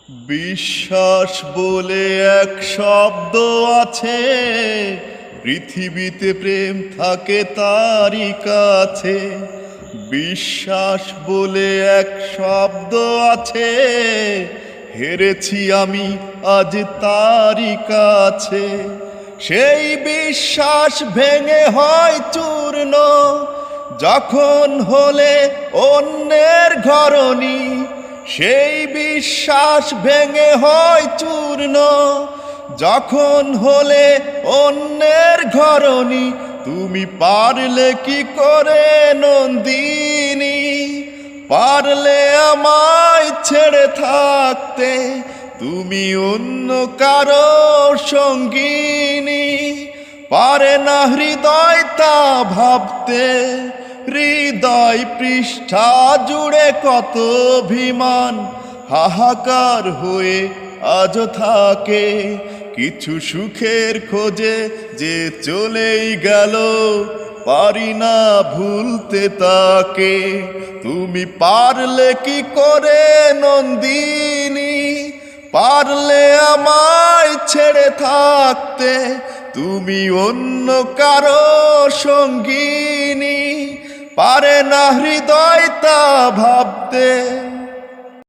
বিশ্বাস বলে এক শব্দ আছে, পৃথিবীতে প্রেম থাকে তারই কাছে। বিশ্বাস বলে এক শব্দ আছে, হেরেছি আমি আজ তারই কাছে। সেই বিশ্বাস ভেঙে হয় চূর্ণ, যখন হলে অন্যের ঘরণী। সেই বিশ্বাস ভেঙে হয় চূর্ণ, যখন হলে অন্যের ঘরণী। তুমি পারলে কি করে নন্দিনী, পারলে আমায় ছেড়ে থাকতে, তুমি অন্য কারো সঙ্গিনী। পারে না হৃদয় তা ভাবতে, হৃদয় পৃষ্ঠা জুড়ে কত অভিমান হাহাকার হয়ে আজ থাকে। কিছু সুখের খোঁজে যে চলেই গেল, পারি না ভুলতে তাকে। তুমি পারলে কি করে নন্দিনী, পারলে আমায় ছেড়ে থাকতে, তুমি অন্য কারো সঙ্গিনী। পারে না হৃদয় তা ভাবতে।